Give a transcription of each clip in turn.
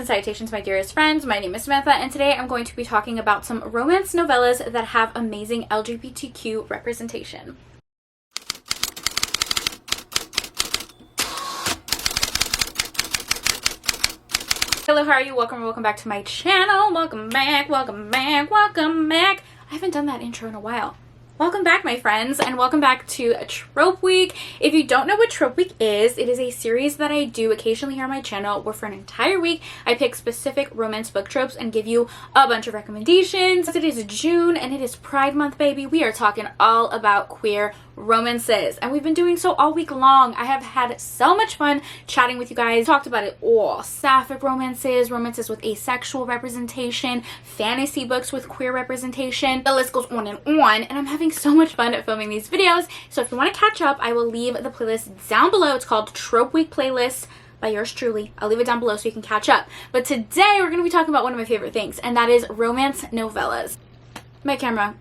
salutations, my dearest friends. My name is Samantha, and today I'm going to be talking about some romance novellas that have amazing LGBTQ representation. Hello, how are you? Welcome back to my channel. Welcome back. I haven't done that intro in a while. Welcome back, my friends, and welcome back to Trope Week. If you don't know what Trope Week is, it is a series that I do occasionally here on my channel where for an entire week I pick specific romance book tropes and give you a bunch of recommendations. It is June and it is Pride Month, baby. We are talking all about queer romances, and we've been doing so all week long. I have had so much fun chatting with you guys. Talked about it all: sapphic romances, romances with asexual representation, fantasy books with queer representation. The list goes on, and I'm having so much fun at filming these videos. So if you want to catch up, I will leave the playlist down below. It's called Trope Week Playlist by yours truly. I'll leave it down below so you can catch up. But today we're going to be talking about one of my favorite things, and that is romance novellas. My camera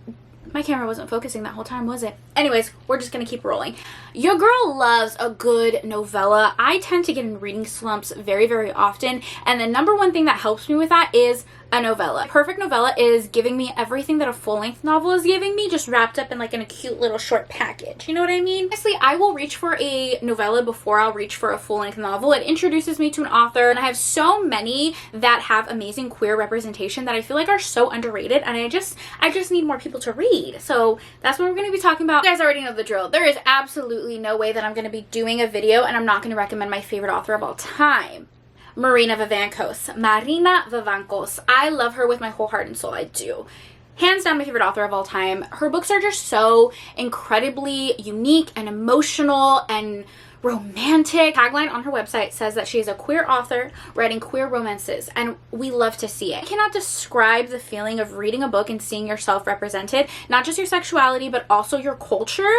wasn't focusing that whole time, was it? Anyways, we're just gonna keep rolling. Your girl loves a good novella. I tend to get in reading slumps very, very often, and the number one thing that helps me with that is a novella. A perfect novella is giving me everything that a full-length novel is giving me, just wrapped up in like in a cute little short package. You know what I mean? Honestly, I will reach for a novella before I'll reach for a full-length novel. It introduces me to an author, and I have so many that have amazing queer representation that I feel like are so underrated, and I just need more people to read. So that's what we're going to be talking about. You guys already know the drill. There is absolutely no way that I'm going to be doing a video and I'm not going to recommend my favorite author of all time. Marina Vivancos. I love her with my whole heart and soul. I do. Hands down my favorite author of all time. Her books are just so incredibly unique and emotional and romantic. Tagline on her website says that she is a queer author writing queer romances, and we love to see it. I cannot describe the feeling of reading a book and seeing yourself represented, not just your sexuality but also your culture.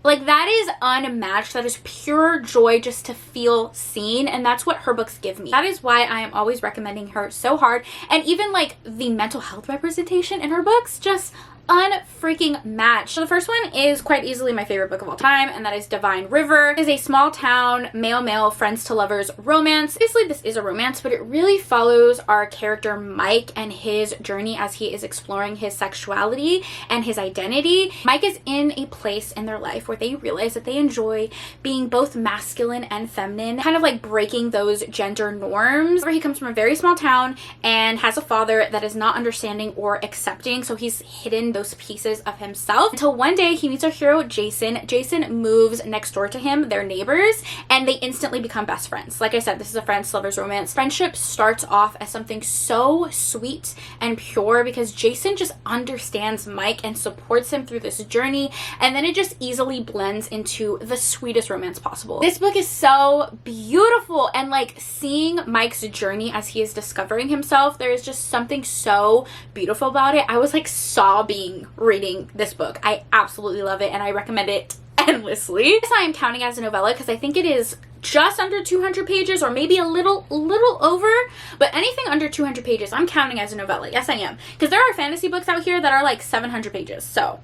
Like, that is unmatched. That is pure joy just to feel seen, and that's what her books give me. That is why I am always recommending her so hard. And even like the mental health representation in her books, just unfreaking matched. So the first one is quite easily my favorite book of all time, and that is Divine River. It is a small town male friends to lovers romance. Obviously this is a romance, but it really follows our character Mike and his journey as he is exploring his sexuality and his identity. Mike is in a place in their life where they realize that they enjoy being both masculine and feminine, kind of like breaking those gender norms. He comes from a very small town and has a father that is not understanding or accepting, so he's hidden those pieces of himself until one day he meets our hero Jason. Jason moves next door to him, they're neighbors, and they instantly become best friends. Like I said, this is a friends to lovers romance. Friendship starts off as something so sweet and pure because Jason just understands Mike and supports him through this journey, and then it just easily blends into the sweetest romance possible. This book is so beautiful, and like seeing Mike's journey as he is discovering himself, there is just something so beautiful about it. I was like sobbing reading this book. I absolutely love it, and I recommend it endlessly. Yes, I am counting as a novella because I think it is just under 200 pages, or maybe a little over, but anything under 200 pages I'm counting as a novella. Yes, I am, because there are fantasy books out here that are like 700 pages. So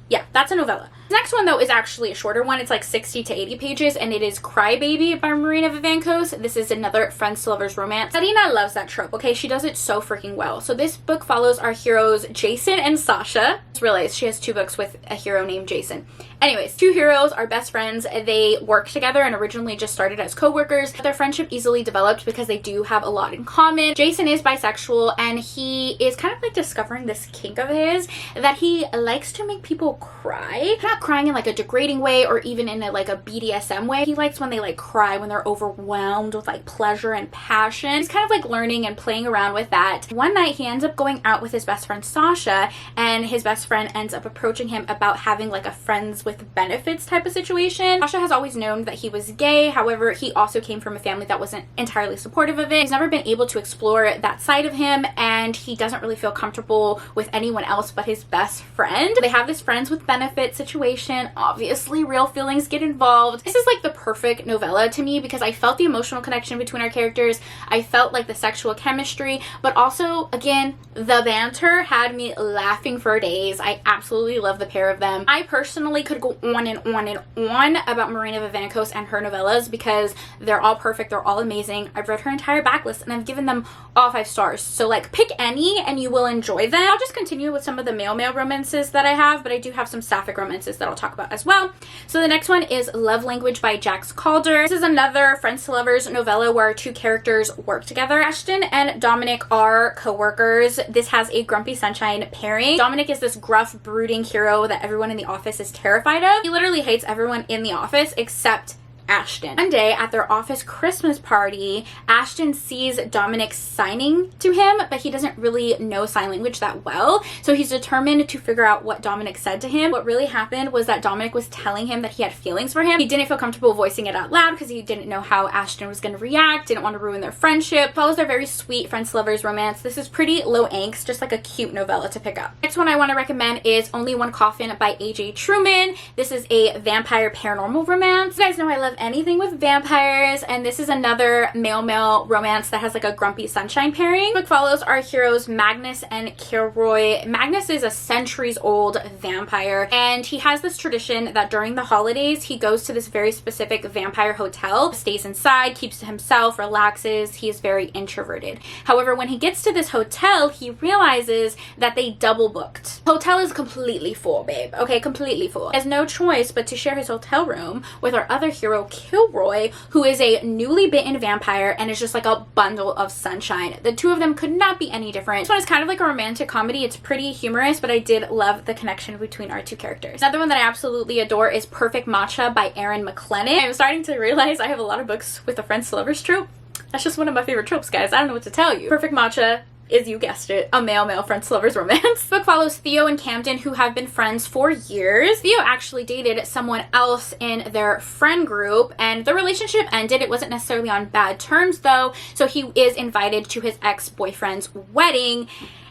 yeah, that's a novella. The next one, though, is actually a shorter one. It's like 60 to 80 pages, and it is Crybaby by Marina Vivancos. This is another friends to lovers romance. Sarina loves that trope, okay? She does it so freaking well. So this book follows our heroes Jason and Sasha. Just realized she has two books with a hero named Jason. Anyways, two heroes are best friends. They work together and originally just started as co-workers. Their friendship easily developed because they do have a lot in common. Jason is bisexual, and he is kind of like discovering this kink of his that he likes to make people cry. Not crying in like a degrading way or even in a BDSM way. He likes when they like cry when they're overwhelmed with like pleasure and passion. He's kind of like learning and playing around with that. One night he ends up going out with his best friend Sasha, and his best friend ends up approaching him about having like a friends with benefits type of situation. Sasha has always known that he was gay. However, he also came from a family that wasn't entirely supportive of it. He's never been able to explore that side of him, and he doesn't really feel comfortable with anyone else but his best friend. They have this friends with benefits situation situation. Obviously, real feelings get involved. This is like the perfect novella to me because I felt the emotional connection between our characters. I felt like the sexual chemistry, but also, again, the banter had me laughing for days. I absolutely love the pair of them. I personally could go on and on and on about Marina Vivancos and her novellas because they're all perfect. They're all amazing. I've read her entire backlist and I've given them all 5 stars. So like pick any and you will enjoy them. I'll just continue with some of the male romances that I have, but I do have some sapphic romances that I'll talk about as well. So the next one is Love Language by Jax Calder. This is another friends to lovers novella where 2 characters work together. Ashton and Dominic are co-workers. This has a Grumpy Sunshine pairing. Dominic is this gruff, brooding hero that everyone in the office is terrified of. He literally hates everyone in the office except Ashton. One day at their office Christmas party, Ashton sees Dominic signing to him, but he doesn't really know sign language that well. So he's determined to figure out what Dominic said to him. What really happened was that Dominic was telling him that he had feelings for him. He didn't feel comfortable voicing it out loud because he didn't know how Ashton was going to react, didn't want to ruin their friendship. Follows their very sweet friends to lovers romance. This is pretty low angst, just like a cute novella to pick up. Next one I want to recommend is Only One Coffin by A.J. Truman. This is a vampire paranormal romance. You guys know I love anything with vampires, and this is another male romance that has like a Grumpy Sunshine pairing. The book follows our heroes Magnus and Kilroy. Magnus is a centuries-old vampire, and he has this tradition that during the holidays he goes to this very specific vampire hotel, stays inside, keeps to himself, relaxes. He is very introverted. However, when he gets to this hotel, he realizes that they double booked. Hotel is completely full, babe. Okay, completely full. He has no choice but to share his hotel room with our other hero, Kilroy, who is a newly bitten vampire and is just like a bundle of sunshine. The 2 of them could not be any different. This one is kind of like a romantic comedy. It's pretty humorous, but I did love the connection between our 2 characters. Another one that I absolutely adore is Perfect Matcha by Erin McLennan. I'm starting to realize I have a lot of books with the friends to lovers trope. That's just one of my favorite tropes, guys. I don't know what to tell you. Perfect Matcha is, you guessed it, a male friends to lovers romance. The book follows Theo and Camden, who have been friends for years. Theo actually dated someone else in their friend group, and the relationship ended. It wasn't necessarily on bad terms though, so he is invited to his ex-boyfriend's wedding,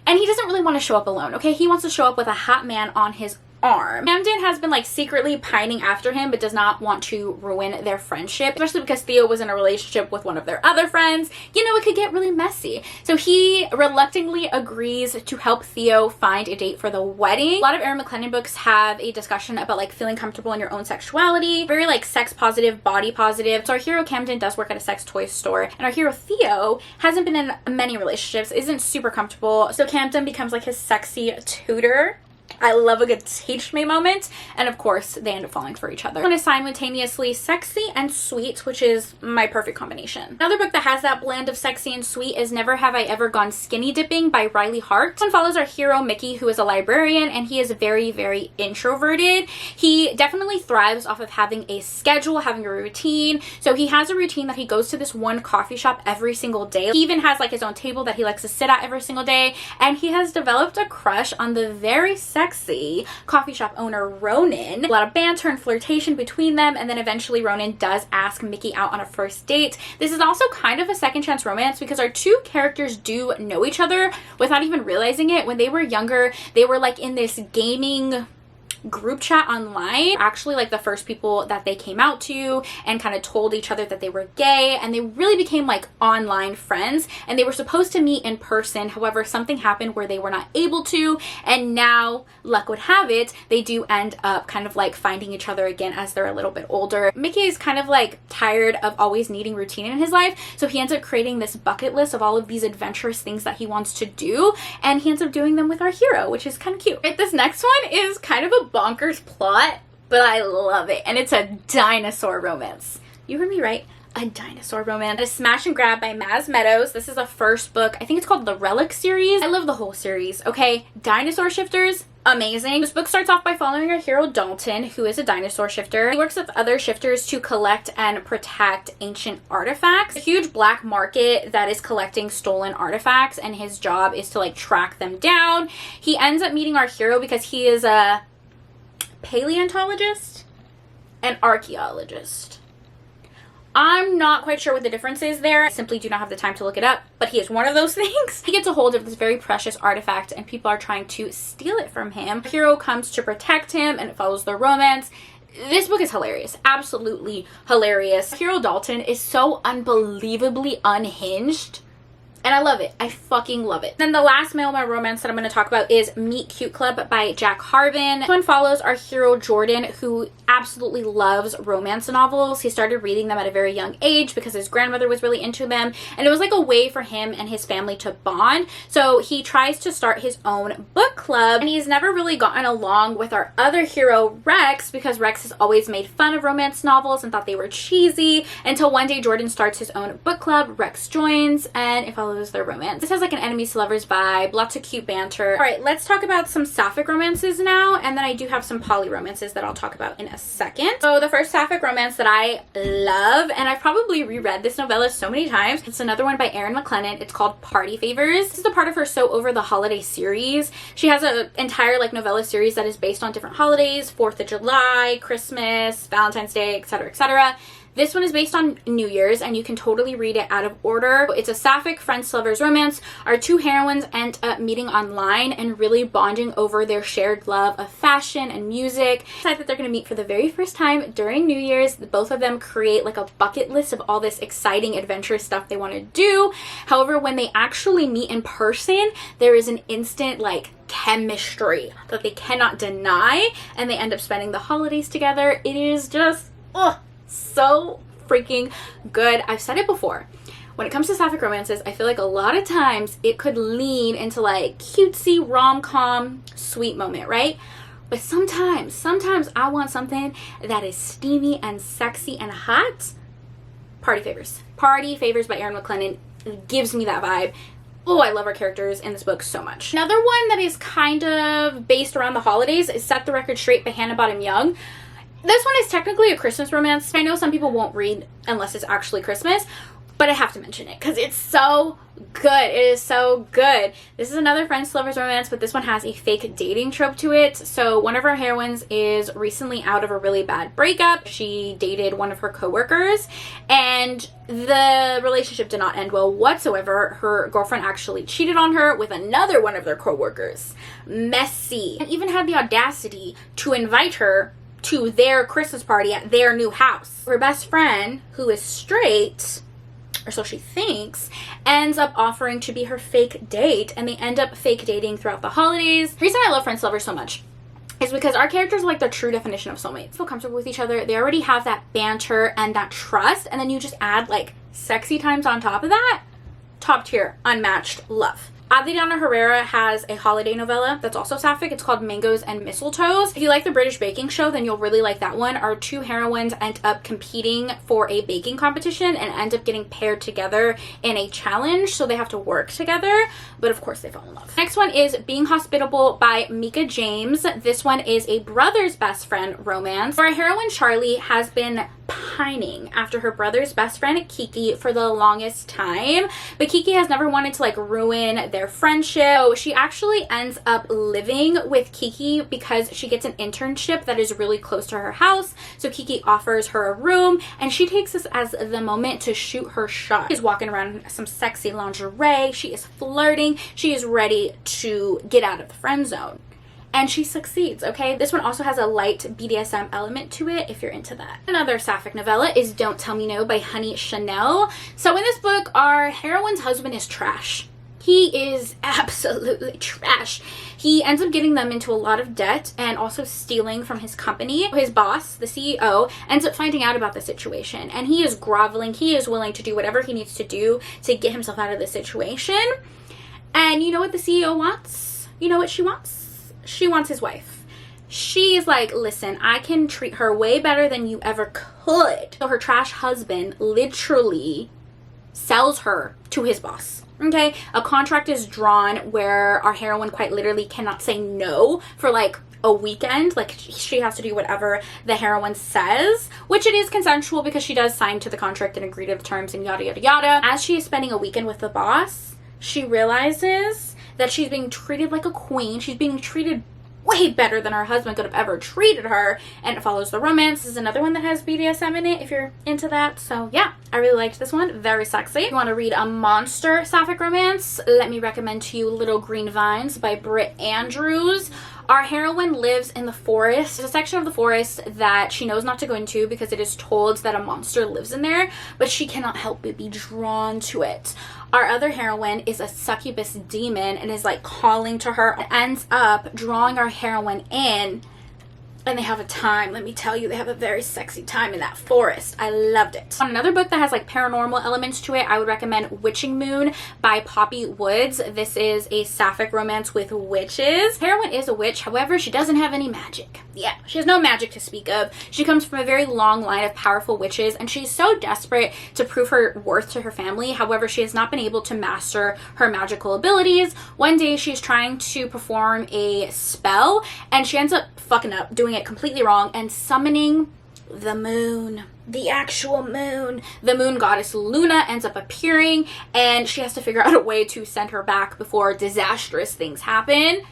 and he doesn't really want to show up alone, okay? He wants to show up with a hot man on his arm. Camden has been like secretly pining after him but does not want to ruin their friendship, especially because Theo was in a relationship with one of their other friends. You know, it could get really messy. So he reluctantly agrees to help Theo find a date for the wedding. A lot of Erin McLennan books have a discussion about like feeling comfortable in your own sexuality, very like sex positive, body positive. So our hero Camden does work at a sex toy store, and our hero Theo hasn't been in many relationships, isn't super comfortable. So Camden becomes like his sexy tutor. I love a good teach me moment, and of course they end up falling for each other. One is simultaneously sexy and sweet, which is my perfect combination. Another book that has that blend of sexy and sweet is Never Have I Ever Gone Skinny Dipping by Riley Hart. This one follows our hero Mickey, who is a librarian, and he is very introverted. He definitely thrives off of having a schedule, having a routine. So he has a routine that he goes to this one coffee shop every single day. He even has like his own table that he likes to sit at every single day, and he has developed a crush on the very sexy coffee shop owner Ronan. A lot of banter and flirtation between them, and then eventually Ronan does ask Mickey out on a first date. This is also kind of a second chance romance because our 2 characters do know each other without even realizing it. When they were younger, they were like in this gaming group chat online, actually like the first people that they came out to and kind of told each other that they were gay, and they really became like online friends, and they were supposed to meet in person. However, something happened where they were not able to, and now luck would have it they do end up kind of like finding each other again as they're a little bit older. Mickey is kind of like tired of always needing routine in his life, so he ends up creating this bucket list of all of these adventurous things that he wants to do, and he ends up doing them with our hero, which is kind of cute. Right, this next one is kind of a bonkers plot, but I love it, and it's a dinosaur romance. You heard me right, a dinosaur romance. It's Smash and Grab by Maz Meadows. This is the first book. I think it's called the Relic series. I love the whole series, okay? Dinosaur shifters, amazing. This book starts off by following our hero Dalton, who is a dinosaur shifter. He works with other shifters to collect and protect ancient artifacts. A huge black market that is collecting stolen artifacts, and his job is to like track them down. He ends up meeting our hero because he is a paleontologist and archaeologist. I'm not quite sure what the difference is there. I simply do not have the time to look it up, but he is one of those things. He gets a hold of this very precious artifact and people are trying to steal it from him. The hero comes to protect him and it follows their romance. This book is hilarious. Absolutely hilarious. Hero Dalton is so unbelievably unhinged. And I love it. I fucking love it. Then the last male romance that I'm going to talk about is Meet Cute Club by Jack Harvin. This one follows our hero Jordan, who absolutely loves romance novels. He started reading them at a very young age because his grandmother was really into them. And it was like a way for him and his family to bond. So he tries to start his own book club. And he's never really gotten along with our other hero, Rex, because Rex has always made fun of romance novels and thought they were cheesy. Until one day Jordan starts his own book club. Rex joins and it follows their romance. This has like an enemies to lovers vibe, lots of cute banter. All right, let's talk about some sapphic romances now, and then I do have some poly romances that I'll talk about in a second. So the first sapphic romance that I love, and I've probably reread this novella so many times, it's another one by Erin McLennan. It's called Party Favors. This is a part of her So Over the Holiday series. She has an entire like novella series that is based on different holidays, 4th of July, Christmas, Valentine's Day, etc., etc. This one is based on New Year's and you can totally read it out of order. It's a sapphic friends lovers romance. Our two heroines end up meeting online and really bonding over their shared love of fashion and music. Decide that they're going to meet for the very first time during New Year's. Both of them create like a bucket list of all this exciting adventurous stuff they want to do. However, when they actually meet in person, there is an instant like chemistry that they cannot deny and they end up spending the holidays together. It is just so freaking good. I've said it before. When it comes to sapphic romances, I feel like a lot of times it could lean into like cutesy rom-com sweet moment, right? But sometimes I want something that is steamy and sexy and hot. Party Favors. Party Favors by Erin McLennan gives me that vibe. Oh, I love our characters in this book so much. Another one that is kind of based around the holidays is Set the Record Straight by Hannah Bottom Young. This one is technically a Christmas romance. I know some people won't read unless it's actually Christmas, but I have to mention it because it's so good. It is so good. This is another friends lovers romance, but this one has a fake dating trope to it. So one of our heroines is recently out of a really bad breakup. She dated one of her coworkers and the relationship did not end well whatsoever. Her girlfriend actually cheated on her with another one of their coworkers. Messy. And even had the audacity to invite her to their Christmas party at their new house. Her best friend, who is straight, or so she thinks, ends up offering to be her fake date, and they end up fake dating throughout the holidays. The reason I love Friends Lovers so much is because our characters are like the true definition of soulmates. Feel comfortable with each other. They already have that banter and that trust, and then you just add like sexy times on top of that. Top tier, unmatched love. Adriana Herrera has a holiday novella that's also sapphic. It's called Mangoes and Mistletoes. If you like the British baking show, then you'll really like that one. Our two heroines end up competing for a baking competition and end up getting paired together in a challenge, so they have to work together, but of course they fall in love. Next one is Being Hospitable by Mika James. This one is a brother's best friend romance. Our heroine Charlie has been pining after her brother's best friend Kiki for the longest time, but Kiki has never wanted to like ruin their friendship. So she actually ends up living with Kiki because she gets an internship that is really close to her house. So Kiki offers her a room and she takes this as the moment to shoot her shot. She's walking around in some sexy lingerie. She is flirting. She is ready to get out of the friend zone. And she succeeds, okay? This one also has a light BDSM element to it if you're into that. Another sapphic novella is Don't Tell Me No by Honey Chanel. So in this book, our heroine's husband is trash. He is absolutely trash. He ends up getting them into a lot of debt and also stealing from his company. His boss, the CEO, ends up finding out about the situation and he is groveling. He is willing to do whatever he needs to do to get himself out of this situation. And you know what the CEO wants? You know what she wants? She wants his wife. She is like, listen, I can treat her way better than you ever could. So her trash husband literally sells her to his boss. Okay, a contract is drawn where our heroine quite literally cannot say no for like a weekend. Like she has to do whatever the heroine says, which it is consensual because she does sign to the contract and agree to the terms and yada yada yada. As she is spending a weekend with the boss, she realizes that she's being treated like a queen. She's being treated way better than her husband could have ever treated her, and it follows the romance. This is another one that has BDSM in it if you're into that. So yeah, I really liked this one. Very sexy. If you want to read a monster sapphic romance, let me recommend to you Little Green Vines by Britt Andrews. Our heroine lives in the forest. There's a section of the forest that she knows not to go into because it is told that a monster lives in there, but she cannot help but be drawn to it. Our other heroine is a succubus demon and is like calling to her, and ends up drawing our heroine in, and they have a time. Let me tell you, they have a very sexy time in that forest. I loved it. On another book that has like paranormal elements to it, I would recommend Witching Moon by Poppy Woods. This is a sapphic romance with witches. Heroine is a witch, however, she doesn't have any magic. Yeah, she has no magic to speak of. She comes from a very long line of powerful witches, and she's so desperate to prove her worth to her family. However, she has not been able to master her magical abilities. One day she's trying to perform a spell, and she ends up fucking up, doing it completely wrong, and summoning the moon. The actual moon. The moon goddess Luna ends up appearing, and she has to figure out a way to send her back before disastrous things happen.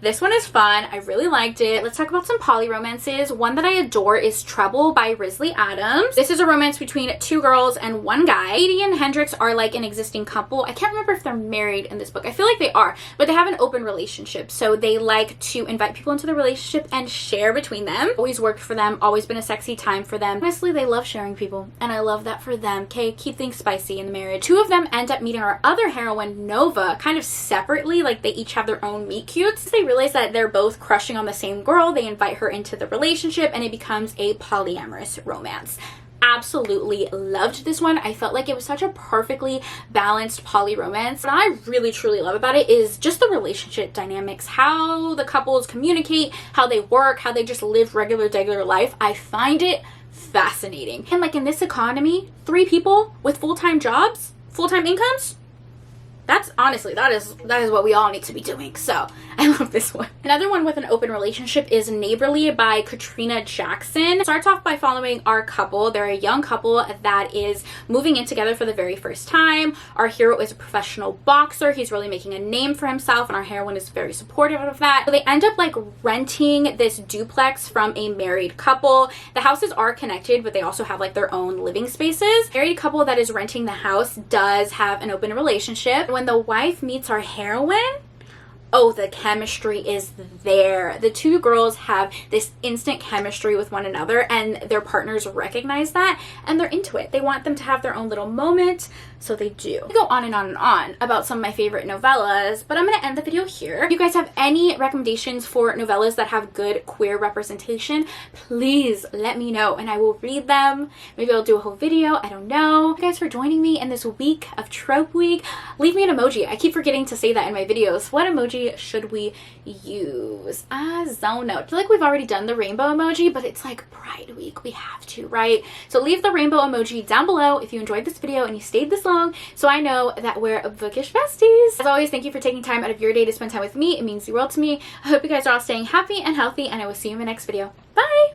This one is fun. I really liked it. Let's talk about some poly romances. One that I adore is Trouble by Risley Adams. This is a romance between two girls and one guy. Katie and Hendrix are like an existing couple. I can't remember if they're married in this book. I feel like they are, but they have an open relationship. So they like to invite people into the relationship and share between them. Always worked for them. Always been a sexy time for them. Honestly, they love sharing people, and I love that for them. Okay, keep things spicy in the marriage. Two of them end up meeting our other heroine, Nova, kind of separately. Like they each have their own meet cutes. They realize that they're both crushing on the same girl. They invite her into the relationship, and it becomes a polyamorous romance. Absolutely loved this one. I felt like it was such a perfectly balanced poly romance. What I really truly love about it is just the relationship dynamics, how the couples communicate, how they work, how they just live regular life. I find it fascinating. And like in this economy, 3 people with full-time jobs, full-time incomes, that's honestly, that is what we all need to be doing. So I love this one. Another one with an open relationship is Neighborly by Katrina Jackson. It starts off by following our couple. They're a young couple that is moving in together for the very first time. Our hero is a professional boxer. He's really making a name for himself, and our heroine is very supportive of that. So they end up like renting this duplex from a married couple. The houses are connected, but they also have like their own living spaces. The married couple that is renting the house does have an open relationship. When the wife meets our heroine, oh, the chemistry is there. The two girls have this instant chemistry with one another, and their partners recognize that, and they're into it. They want them to have their own little moment, so they do. I go on and on and on about some of my favorite novellas, but I'm going to end the video here. If you guys have any recommendations for novellas that have good queer representation, please let me know, and I will read them. Maybe I'll do a whole video. I don't know. Thank you guys for joining me in this week of Trope Week. Leave me an emoji. I keep forgetting to say that in my videos. What emoji should we use? Zone out. I feel like we've already done the rainbow emoji, but it's like Pride Week. We have to, right? So leave the rainbow emoji down below if you enjoyed this video and you stayed this long, so I know that we're bookish besties. As always, thank you for taking time out of your day to spend time with me. It means the world to me. I hope you guys are all staying happy and healthy, and I will see you in my next video. Bye!